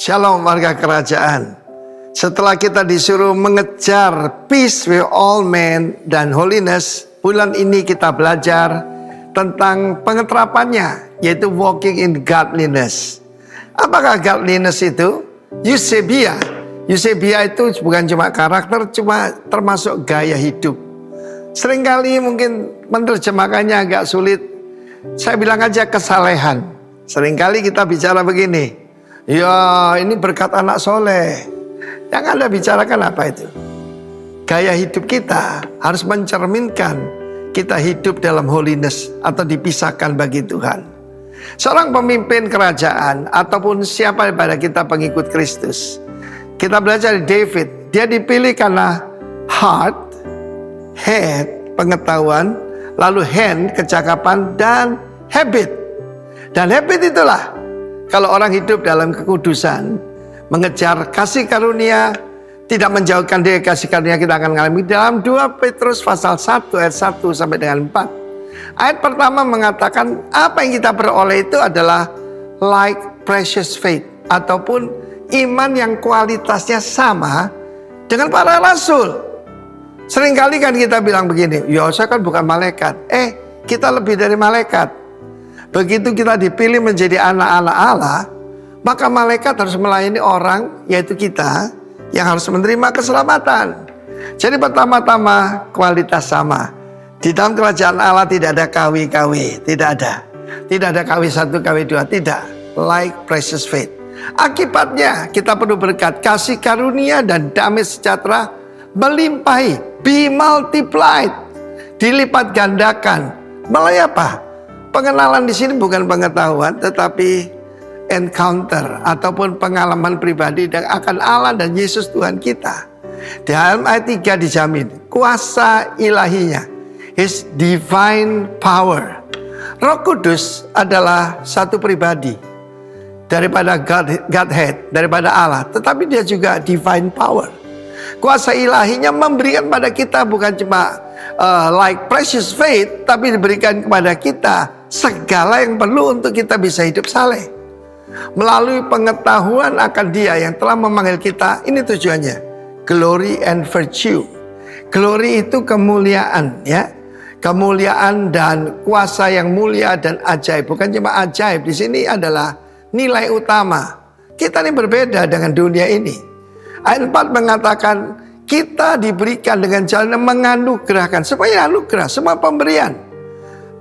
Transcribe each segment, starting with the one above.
Shalom warga kerajaan. Setelah kita disuruh mengejar peace with all men dan holiness, bulan ini kita belajar tentang pengeterapannya, yaitu walking in godliness. Apakah godliness itu? Eusebia. Eusebia itu bukan cuma karakter, cuma termasuk gaya hidup. Seringkali mungkin menerjemahkannya agak sulit. Saya bilang aja kesalehan. Seringkali kita bicara begini, ya ini berkat anak soleh. Yang Anda bicarakan apa itu? Gaya hidup kita harus mencerminkan kita hidup dalam holiness atau dipisahkan bagi Tuhan. Seorang pemimpin kerajaan ataupun siapa pada kita pengikut Kristus, kita belajar dari David. Dia dipilih karena heart, head, pengetahuan, lalu hand, kecakapan, dan habit. Dan habit itulah kalau orang hidup dalam kekudusan, mengejar kasih karunia, tidak menjauhkan diri kasih karunia, kita akan mengalami dalam 2 Petrus pasal 1 ayat 1 sampai dengan 4. Ayat pertama mengatakan apa yang kita peroleh itu adalah like precious faith, ataupun iman yang kualitasnya sama dengan para rasul. Seringkali kan kita bilang begini, ya saya kan bukan malaikat. Kita lebih dari malaikat. Begitu kita dipilih menjadi anak-anak Allah, maka malaikat harus melayani orang, yaitu kita, yang harus menerima keselamatan. Jadi pertama-tama kualitas sama. Di dalam kerajaan Allah tidak ada KW-KW, tidak ada. Tidak ada KW1, KW2, tidak. Like precious faith. Akibatnya kita perlu berkat kasih karunia dan damai sejahtera melimpahi, be multiplied, dilipat gandakan. Melalui apa? Pengenalan di sini bukan pengetahuan, tetapi encounter ataupun pengalaman pribadi akan Allah dan Yesus Tuhan kita. Di dalam ayat 3 dijamin kuasa ilahinya, His divine power. Roh Kudus adalah satu pribadi daripada Godhead, daripada Allah, tetapi dia juga divine power. Kuasa ilahinya memberikan pada kita bukan cuma like precious faith, tapi diberikan kepada kita segala yang perlu untuk kita bisa hidup saleh. Melalui pengetahuan akan Dia yang telah memanggil kita, ini tujuannya. Glory and virtue. Glory itu kemuliaan, ya. Kemuliaan dan kuasa yang mulia dan ajaib. Bukan cuma ajaib, di sini adalah nilai utama. Kita ini berbeda dengan dunia ini. Ayat 4 mengatakan kita diberikan dengan jalan yang menganugerahkan. Supaya anugerah, semua pemberian.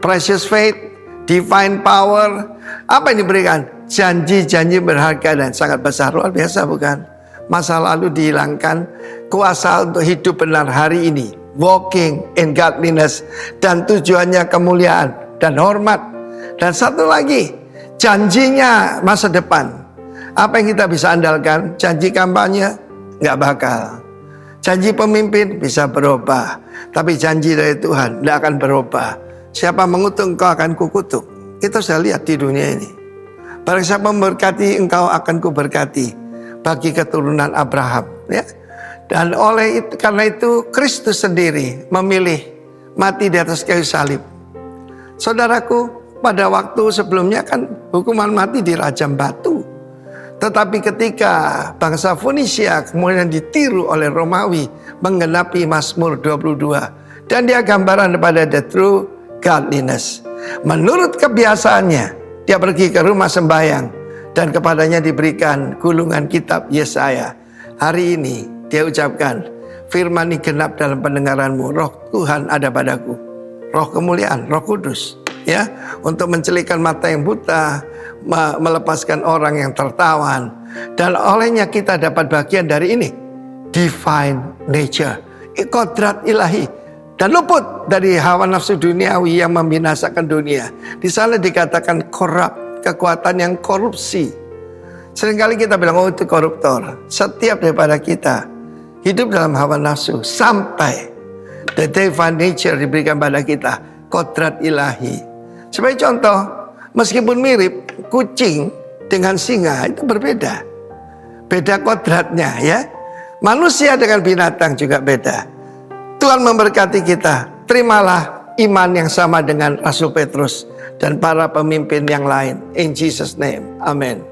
Precious faith, divine power. Apa yang diberikan? Janji-janji berharga dan sangat besar. Luar biasa bukan? Masa lalu dihilangkan, kuasa untuk hidup benar hari ini. Walking in godliness. Dan tujuannya kemuliaan dan hormat. Dan satu lagi, janjinya masa depan. Apa yang kita bisa andalkan? Janji kampanye? Nggak bakal. Janji pemimpin bisa berubah. Tapi janji dari Tuhan tidak akan berubah. Siapa mengutuk engkau akan kukutuk. Kita sudah lihat di dunia ini. Barang siapa memberkati engkau akan kuberkati. Bagi keturunan Abraham, ya. Dan karena itu Kristus sendiri memilih mati di atas kayu salib. Saudaraku, pada waktu sebelumnya kan hukuman mati dirajam batu. Tetapi ketika bangsa Fonisia kemudian ditiru oleh Romawi menggenapi Mazmur 22. Dan dia gambaran kepada the true godliness. Menurut kebiasaannya, dia pergi ke rumah sembahyang. Dan kepadanya diberikan gulungan kitab Yesaya. Hari ini dia ucapkan, firman ini genap dalam pendengaranmu. Roh Tuhan ada padaku. Roh kemuliaan, Roh Kudus. Ya, untuk mencelikkan mata yang buta, melepaskan orang yang tertawan. Dan olehnya kita dapat bagian dari ini, divine nature, kodrat ilahi. Dan luput dari hawa nafsu duniawi yang membinasakan dunia. Di sana dikatakan corrupt, kekuatan yang korupsi. Seringkali kita bilang, oh itu koruptor. Setiap daripada kita hidup dalam hawa nafsu sampai the divine nature diberikan pada kita, kodrat ilahi. Sebagai contoh, meskipun mirip kucing dengan singa itu berbeda. Beda kodratnya, ya. Manusia dengan binatang juga beda. Tuhan memberkati kita. Terimalah iman yang sama dengan Rasul Petrus dan para pemimpin yang lain. In Jesus name, amen.